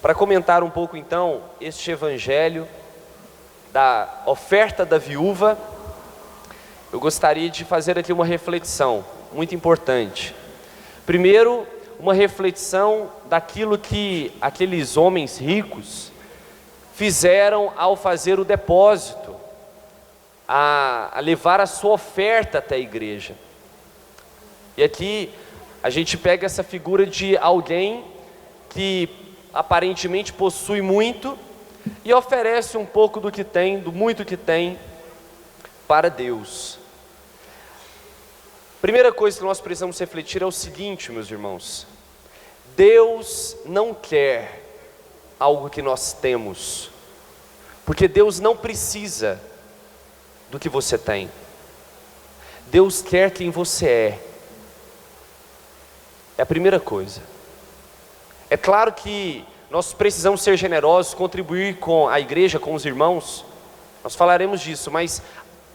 Para comentar um pouco então este evangelho da oferta da viúva, eu gostaria de fazer aqui uma reflexão muito importante. Primeiro, uma reflexão daquilo que aqueles homens ricos fizeram ao fazer o depósito, a levar a sua oferta até a igreja. E aqui a gente pega essa figura de alguém que aparentemente possui muito e oferece um pouco do que tem, do muito que tem, para Deus. Primeira coisa que nós precisamos refletir é o seguinte, meus irmãos: Deus não quer algo que nós temos, porque Deus não precisa do que você tem. Deus quer quem você é. É a primeira coisa. É claro que nós precisamos ser generosos, contribuir com a igreja, com os irmãos. Nós falaremos disso, mas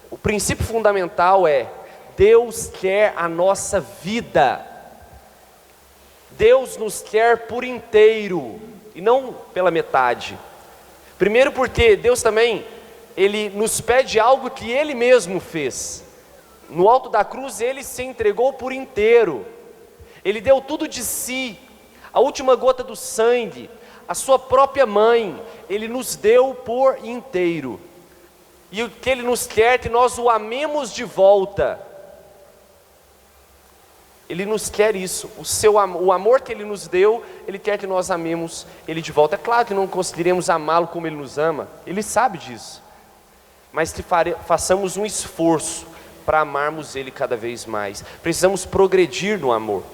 o princípio fundamental é: Deus quer a nossa vida. Deus nos quer por inteiro e não pela metade. Primeiro porque Deus também, Ele nos pede algo que Ele mesmo fez. No alto da cruz Ele se entregou por inteiro. Ele deu tudo de si, a última gota do sangue, a sua própria mãe, Ele nos deu por inteiro. E o que Ele nos quer é que nós o amemos de volta. Ele nos quer isso, o amor que Ele nos deu, Ele quer que nós amemos Ele de volta. É claro que não conseguiremos amá-lo como Ele nos ama, Ele sabe disso, mas que façamos um esforço para amarmos Ele cada vez mais. Precisamos progredir no amor.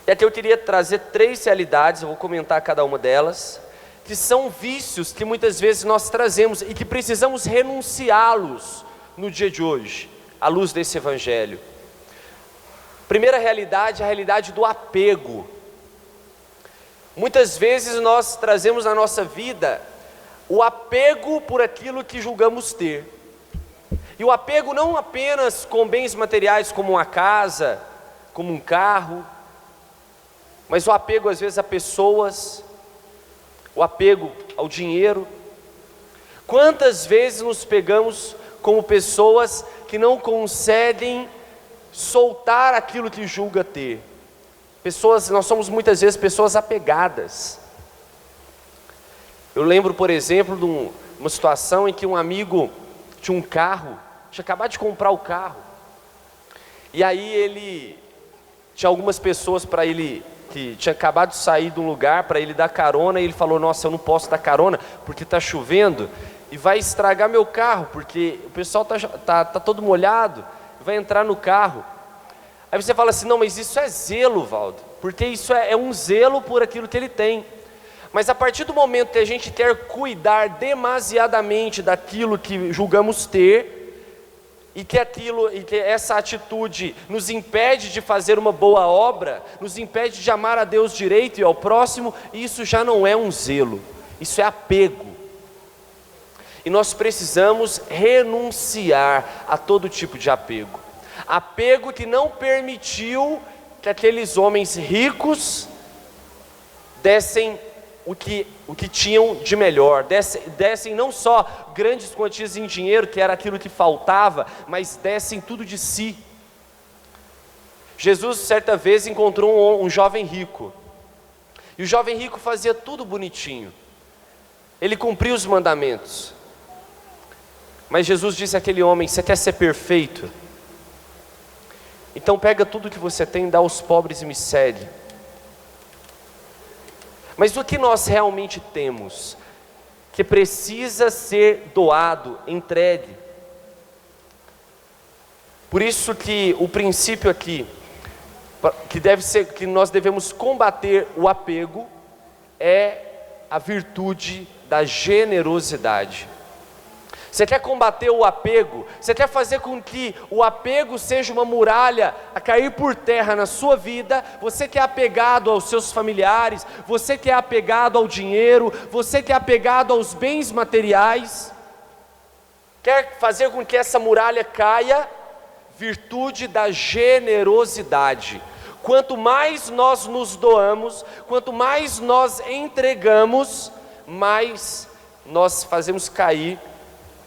E aqui eu queria trazer 3 realidades, eu vou comentar cada uma delas, que são vícios que muitas vezes nós trazemos e que precisamos renunciá-los no dia de hoje, à luz desse evangelho. Primeira realidade, a realidade do apego. Muitas vezes nós trazemos na nossa vida o apego por aquilo que julgamos ter. E o apego não apenas com bens materiais como uma casa, como um carro, mas o apego às vezes a pessoas, o apego ao dinheiro. Quantas vezes nos pegamos como pessoas que não conseguem soltar aquilo que julga ter? Nós somos muitas vezes pessoas apegadas. Eu lembro, por exemplo, de uma situação em que um amigo tinha um carro, tinha acabado de comprar o carro, e aí ele tinha algumas pessoas para ele, que tinha acabado de sair de um lugar para ele dar carona, e ele falou: nossa, eu não posso dar carona porque está chovendo e vai estragar meu carro, porque o pessoal tá todo molhado, vai entrar no carro. Aí você fala assim: não, mas isso é zelo, Valdo, porque isso é um zelo por aquilo que ele tem. Mas a partir do momento que a gente quer cuidar demasiadamente daquilo que julgamos ter, e que essa atitude nos impede de fazer uma boa obra, nos impede de amar a Deus direito e ao próximo, isso já não é um zelo, isso é apego. E nós precisamos renunciar a todo tipo de apego. Apego que não permitiu que aqueles homens ricos dessem o que tinham de melhor, dessem não só grandes quantias em dinheiro, que era aquilo que faltava, mas dessem tudo de si. Jesus certa vez encontrou um jovem rico, e o jovem rico fazia tudo bonitinho, ele cumpria os mandamentos, mas Jesus disse àquele homem: você quer ser perfeito? Então pega tudo que você tem, dá aos pobres e me segue. Mas o que nós realmente temos, que precisa ser doado, entregue? Por isso que o princípio aqui, que nós devemos combater o apego, é a virtude da generosidade. Você quer combater o apego? Você quer fazer com que o apego seja uma muralha a cair por terra na sua vida? Você que é apegado aos seus familiares, você que é apegado ao dinheiro, você que é apegado aos bens materiais, quer fazer com que essa muralha caia? Virtude da generosidade. Quanto mais nós nos doamos, quanto mais nós entregamos, mais nós fazemos cair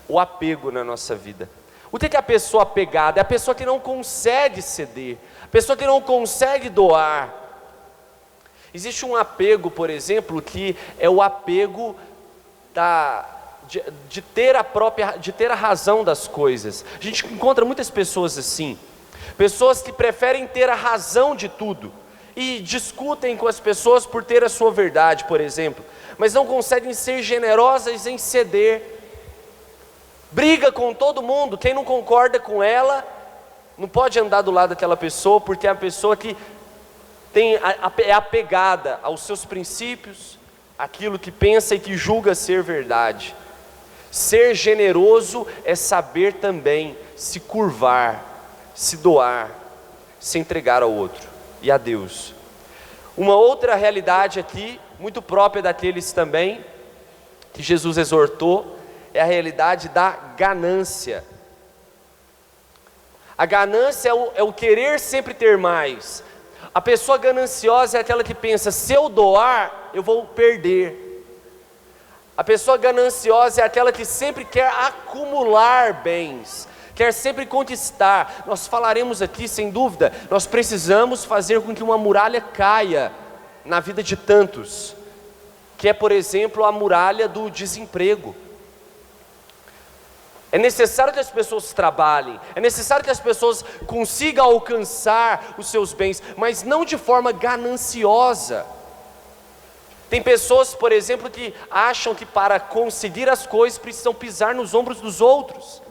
o apego na nossa vida. O que é a pessoa apegada? É a pessoa que não consegue ceder, a pessoa que não consegue doar. Existe um apego, por exemplo, que é o apego de ter a razão das coisas. A gente encontra muitas pessoas assim, pessoas que preferem ter a razão de tudo e discutem com as pessoas por ter a sua verdade, por exemplo, mas não conseguem ser generosas em ceder. Briga com todo mundo, quem não concorda com ela não pode andar do lado daquela pessoa, porque é a pessoa que é apegada aos seus princípios, aquilo que pensa e que julga ser verdade. Ser generoso é saber também se curvar, se doar, se entregar ao outro e a Deus. Uma outra realidade aqui, muito própria daqueles também, que Jesus exortou, é a realidade da ganância. A ganância é o querer sempre ter mais. A pessoa gananciosa é aquela que pensa, se eu doar, eu vou perder. A pessoa gananciosa é aquela que sempre quer acumular bens, quer sempre conquistar. Nós falaremos aqui, sem dúvida, nós precisamos fazer com que uma muralha caia na vida de tantos, que é, por exemplo, a muralha do desemprego. É necessário que as pessoas trabalhem, é necessário que as pessoas consigam alcançar os seus bens, mas não de forma gananciosa. Tem pessoas, por exemplo, que acham que para conseguir as coisas precisam pisar nos ombros dos outros.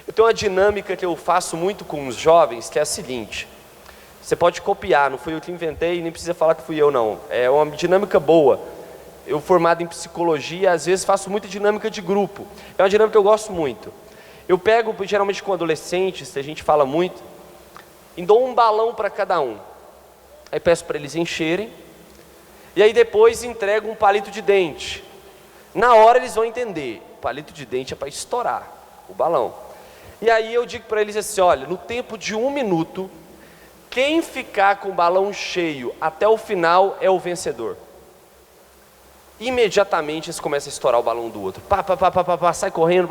Eu tenho uma dinâmica que eu faço muito com os jovens, que é a seguinte: você pode copiar, não fui eu que inventei, nem precisa falar que fui eu não, é uma dinâmica boa. Eu, formado em psicologia, às vezes faço muita dinâmica de grupo. É uma dinâmica que eu gosto muito. Eu pego, geralmente com adolescentes, a gente fala muito, e dou um balão para cada um. Aí peço para eles encherem, e aí depois entrego um palito de dente. Na hora eles vão entender, o palito de dente é para estourar o balão. E aí eu digo para eles assim, olha, no tempo de 1 minuto, quem ficar com o balão cheio até o final é o vencedor. Imediatamente eles começam a estourar o balão do outro, sai correndo,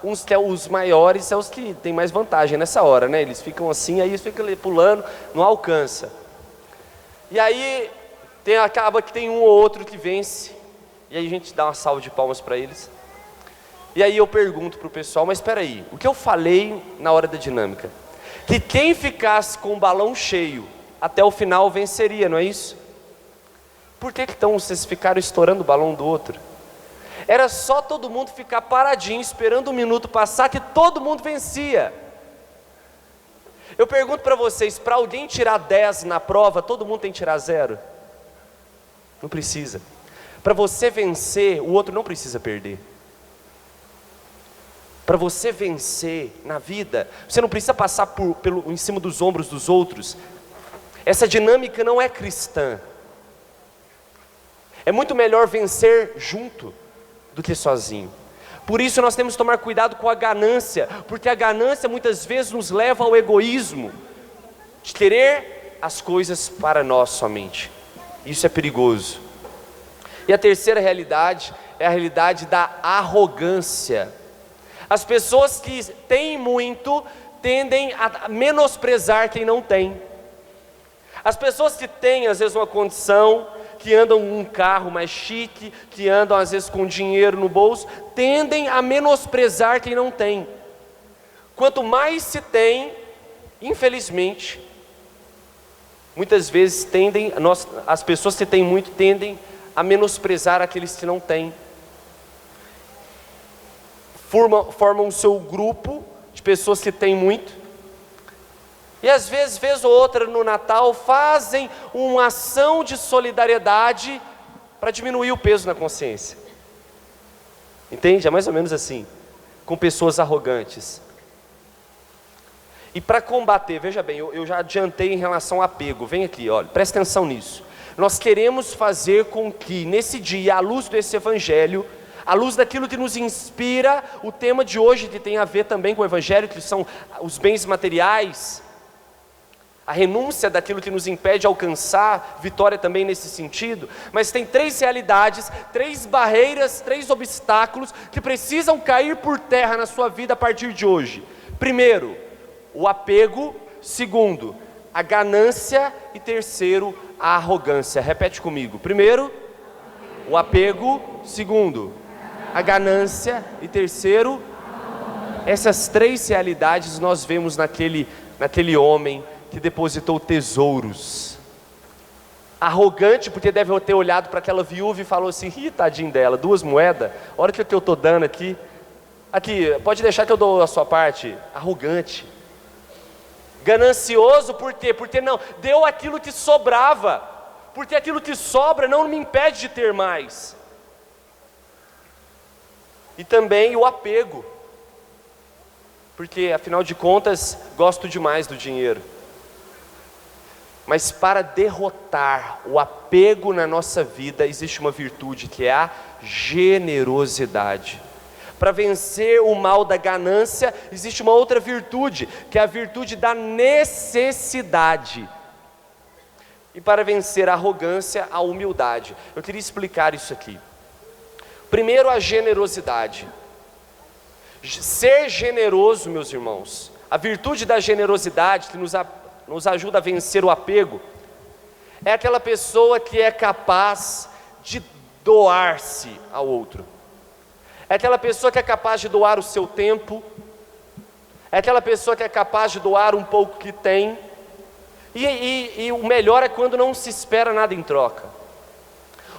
uns que é os maiores, são os que tem mais vantagem nessa hora, né? Eles ficam assim, aí eles ficam pulando, não alcança. E aí acaba que tem um ou outro que vence, e aí a gente dá uma salva de palmas para eles. E aí eu pergunto para o pessoal, mas espera aí, o que eu falei na hora da dinâmica? Que quem ficasse com o balão cheio até o final venceria, não é isso? Por que então vocês ficaram estourando o balão do outro? Era só todo mundo ficar paradinho, esperando 1 minuto passar, que todo mundo vencia. Eu pergunto para vocês, para alguém tirar 10 na prova, todo mundo tem que tirar 0? Não precisa. Para você vencer, o outro não precisa perder. Para você vencer na vida, você não precisa passar em cima dos ombros dos outros. Essa dinâmica não é cristã. É muito melhor vencer junto do que sozinho. Por isso nós temos que tomar cuidado com a ganância, porque a ganância muitas vezes nos leva ao egoísmo, de querer as coisas para nós somente. Isso é perigoso. E a terceira realidade é a realidade da arrogância. As pessoas que têm muito tendem a menosprezar quem não tem. As pessoas que têm às vezes uma condição, que andam num carro mais chique, que andam às vezes com dinheiro no bolso, tendem a menosprezar quem não tem. Quanto mais se tem, infelizmente, muitas vezes as pessoas que têm muito tendem a menosprezar aqueles que não têm. Formam o seu grupo de pessoas que têm muito, e às vezes, vez ou outra no Natal, fazem uma ação de solidariedade para diminuir o peso na consciência. Entende? É mais ou menos assim, com pessoas arrogantes. E para combater, veja bem, eu já adiantei em relação ao apego, vem aqui, olha, presta atenção nisso. Nós queremos fazer com que nesse dia, à luz desse evangelho, à luz daquilo que nos inspira, o tema de hoje que tem a ver também com o evangelho, que são os bens materiais, a renúncia daquilo que nos impede de alcançar vitória também nesse sentido. Mas tem 3 realidades, 3 barreiras, 3 obstáculos que precisam cair por terra na sua vida a partir de hoje. Primeiro, o apego. Segundo, a ganância. E terceiro, a arrogância. Repete comigo. Primeiro, o apego. Segundo, a ganância. E terceiro, essas 3 realidades nós vemos naquele homem que depositou tesouros. Arrogante, porque deve ter olhado para aquela viúva e falou assim: ih, tadinho dela, 2 moedas, olha o que eu estou dando aqui. Aqui, pode deixar que eu dou a sua parte. Arrogante. Ganancioso, por quê? Porque não, deu aquilo que sobrava. Porque aquilo que sobra não me impede de ter mais. E também o apego. Porque, afinal de contas, gosto demais do dinheiro. Mas para derrotar o apego na nossa vida, existe uma virtude que é a generosidade. Para vencer o mal da ganância, existe uma outra virtude, que é a virtude da necessidade. E para vencer a arrogância, a humildade. Eu queria explicar isso aqui. Primeiro, a generosidade. Ser generoso, meus irmãos, a virtude da generosidade que nos ajuda a vencer o apego, é aquela pessoa que é capaz de doar-se ao outro, é aquela pessoa que é capaz de doar o seu tempo, é aquela pessoa que é capaz de doar um pouco que tem, e o melhor é quando não se espera nada em troca.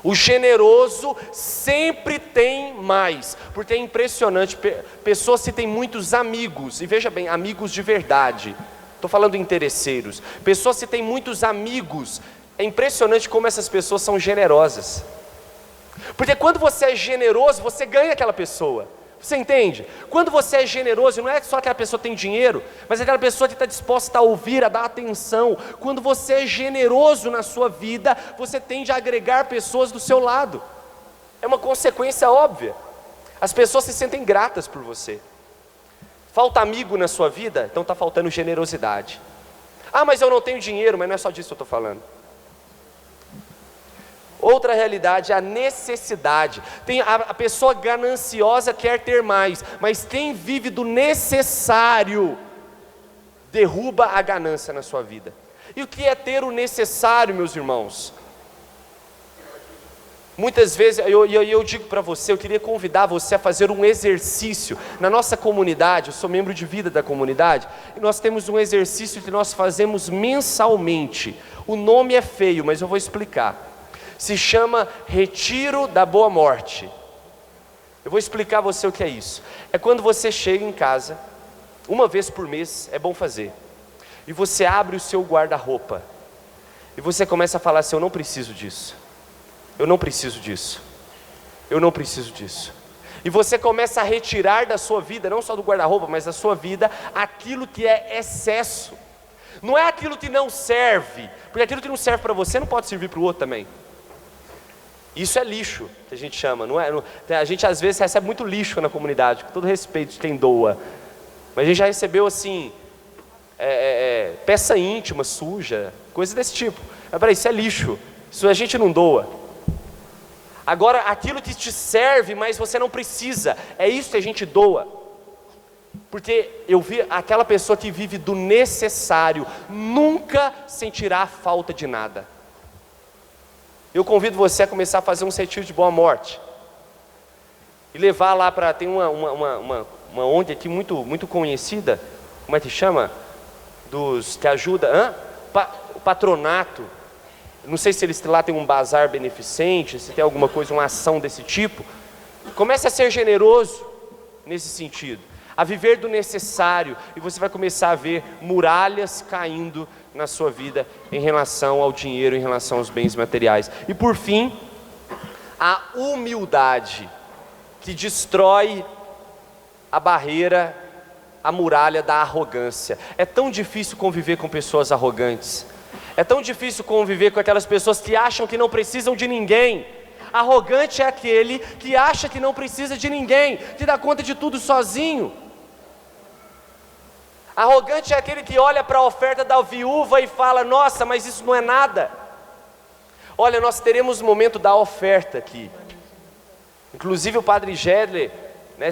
O generoso sempre tem mais, porque é impressionante, pessoas que têm muitos amigos, e veja bem, amigos de verdade, estou falando interesseiros, pessoas que têm muitos amigos, é impressionante como essas pessoas são generosas, porque quando você é generoso, você ganha aquela pessoa, você entende? Quando você é generoso, não é só aquela pessoa que tem dinheiro, mas é aquela pessoa que está disposta a ouvir, a dar atenção. Quando você é generoso na sua vida, você tende a agregar pessoas do seu lado, é uma consequência óbvia, as pessoas se sentem gratas por você. Falta amigo na sua vida? Então está faltando generosidade. Ah, mas eu não tenho dinheiro, mas não é só disso que eu estou falando. Outra realidade é a necessidade. Tem a pessoa gananciosa quer ter mais, mas quem vive do necessário derruba a ganância na sua vida. E o que é ter o necessário, meus irmãos? Muitas vezes, eu digo para você, eu queria convidar você a fazer um exercício. Na nossa comunidade, eu sou membro de vida da comunidade, e nós temos um exercício que nós fazemos mensalmente. O nome é feio, mas eu vou explicar. Se chama Retiro da Boa Morte. Eu vou explicar a você o que é isso. É quando você chega em casa, uma vez por mês, é bom fazer, e você abre o seu guarda-roupa, e você começa a falar assim: eu não preciso disso, eu não preciso disso, eu não preciso disso. E você começa a retirar da sua vida, não só do guarda-roupa, mas da sua vida, aquilo que é excesso. Não é aquilo que não serve, porque aquilo que não serve para você não pode servir para o outro também. Isso é lixo, que a gente chama, não é? A gente às vezes recebe muito lixo na comunidade, com todo respeito de quem doa, mas a gente já recebeu assim, peça íntima, suja, coisa desse tipo. Mas peraí, isso é lixo, isso a gente não doa. Agora, aquilo que te serve, mas você não precisa, é isso que a gente doa. Porque eu vi aquela pessoa que vive do necessário, nunca sentirá falta de nada. Eu convido você a começar a fazer um retiro de boa morte, e levar lá para, tem uma ONG aqui muito conhecida, como é que chama? Dos que ajuda, o patronato, não sei se eles lá têm um bazar beneficente, se tem alguma coisa, uma ação desse tipo. Comece a ser generoso nesse sentido, a viver do necessário, e você vai começar a ver muralhas caindo na sua vida em relação ao dinheiro, em relação aos bens materiais. E por fim, a humildade, que destrói a barreira, a muralha da arrogância. É tão difícil conviver com pessoas arrogantes, é tão difícil conviver com aquelas pessoas que acham que não precisam de ninguém. Arrogante é aquele que acha que não precisa de ninguém, que dá conta de tudo sozinho. Arrogante é aquele que olha para a oferta da viúva e fala: nossa, mas isso não é nada. Olha, nós teremos o momento da oferta aqui. Inclusive o padre Gedler,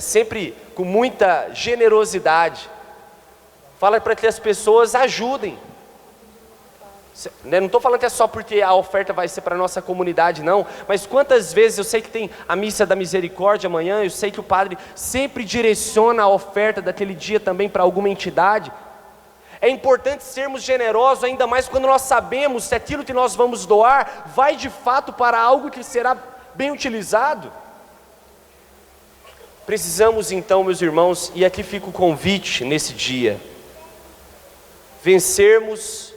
sempre com muita generosidade, fala para que as pessoas ajudem. Não estou falando que é só porque a oferta vai ser para a nossa comunidade, não. Mas quantas vezes eu sei que tem a missa da misericórdia amanhã, eu sei que o padre sempre direciona a oferta daquele dia também para alguma entidade. É importante sermos generosos, ainda mais quando nós sabemos se aquilo que nós vamos doar vai de fato para algo que será bem utilizado. Precisamos então, meus irmãos, e aqui fica o convite nesse dia, vencermos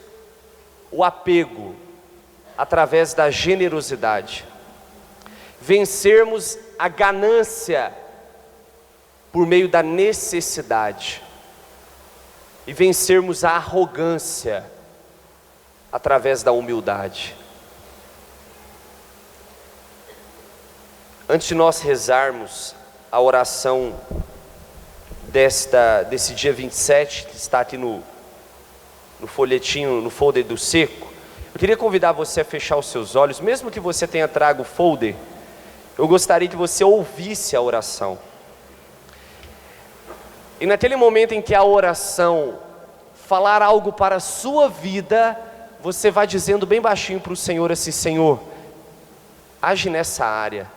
o apego através da generosidade, vencermos a ganância por meio da necessidade e vencermos a arrogância através da humildade. Antes de nós rezarmos a oração desse dia 27, que está aqui no folhetinho, no folder do seco, eu queria convidar você a fechar os seus olhos, mesmo que você tenha trago o folder, eu gostaria que você ouvisse a oração. E naquele momento em que a oração falar algo para a sua vida, você vai dizendo bem baixinho para o Senhor assim: Senhor, age nessa área,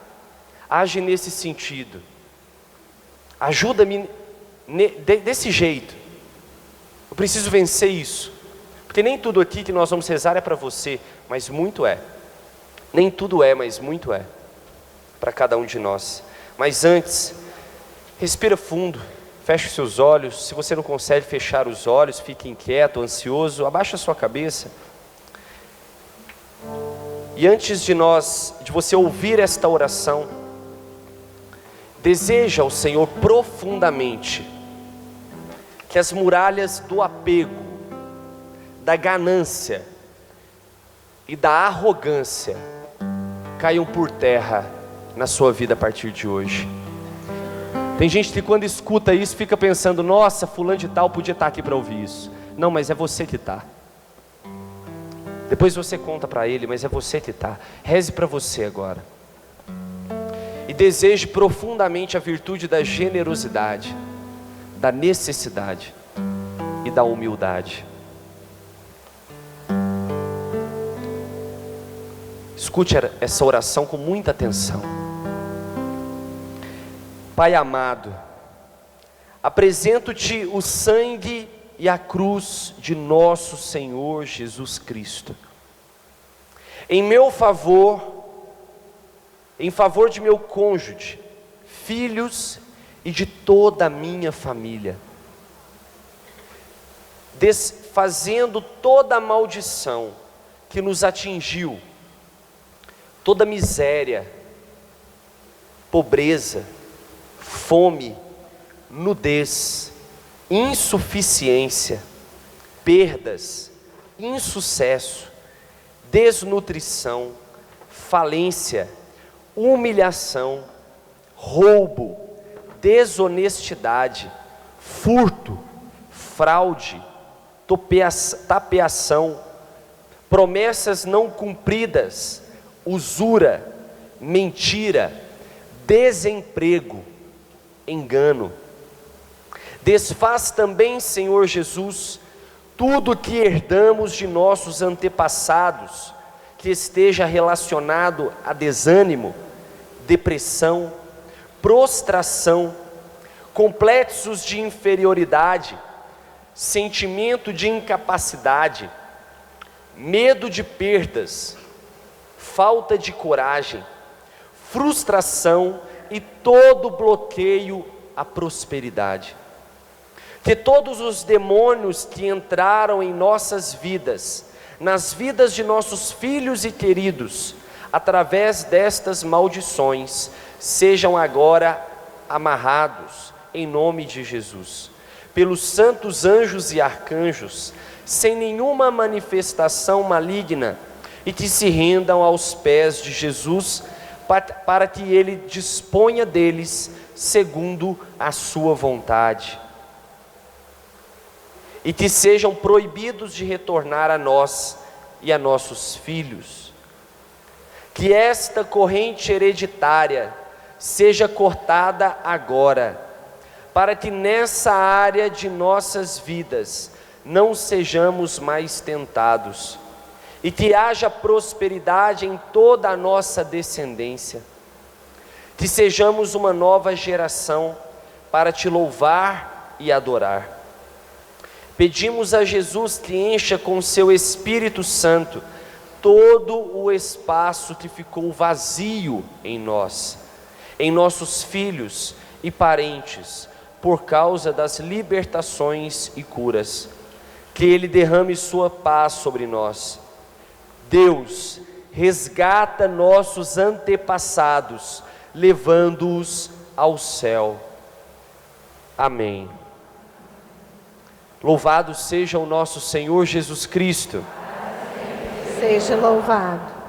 age nesse sentido, ajuda-me desse jeito. Eu preciso vencer isso, porque nem tudo aqui que nós vamos rezar é para você, mas muito é. Nem tudo é, mas muito é para cada um de nós. Mas antes, respira fundo, feche os seus olhos. Se você não consegue fechar os olhos, fique inquieto, ansioso, abaixa a sua cabeça. E antes de você ouvir esta oração, deseja ao Senhor profundamente que as muralhas do apego, da ganância e da arrogância caiam por terra na sua vida a partir de hoje. Tem gente que quando escuta isso fica pensando: nossa, fulano de tal podia estar aqui para ouvir isso. Não, mas é você que está. Depois você conta para ele, mas é você que está. Reze para você agora. E deseje profundamente a virtude da generosidade, da necessidade e da humildade. Escute essa oração com muita atenção. Pai amado, apresento-te o sangue e a cruz de nosso Senhor Jesus Cristo, em meu favor, em favor de meu cônjuge, filhos e de toda a minha família, desfazendo toda a maldição que nos atingiu, toda miséria, pobreza, fome, nudez, insuficiência, perdas, insucesso, desnutrição, falência, humilhação, roubo, desonestidade, furto, fraude, tapeação, promessas não cumpridas, usura, mentira, desemprego, engano. Desfaz também, Senhor Jesus, tudo que herdamos de nossos antepassados, que esteja relacionado a desânimo, depressão, prostração, complexos de inferioridade, sentimento de incapacidade, medo de perdas, falta de coragem, frustração e todo bloqueio à prosperidade. Que todos os demônios que entraram em nossas vidas, nas vidas de nossos filhos e queridos, através destas maldições, sejam agora amarrados em nome de Jesus, pelos santos anjos e arcanjos, sem nenhuma manifestação maligna, e que se rendam aos pés de Jesus, para que Ele disponha deles segundo a sua vontade. e que sejam proibidos de retornar a nós e a nossos filhos. Que esta corrente hereditária seja cortada agora, para que nessa área de nossas vidas não sejamos mais tentados, e que haja prosperidade em toda a nossa descendência. Que sejamos uma nova geração para te louvar e adorar. Pedimos a Jesus que encha com o seu Espírito Santo todo o espaço que ficou vazio em nós, em nossos filhos e parentes, por causa das libertações e curas. Que Ele derrame sua paz sobre nós. Deus, resgata nossos antepassados, levando-os ao céu. Amém. Louvado seja o nosso Senhor Jesus Cristo. Seja louvado.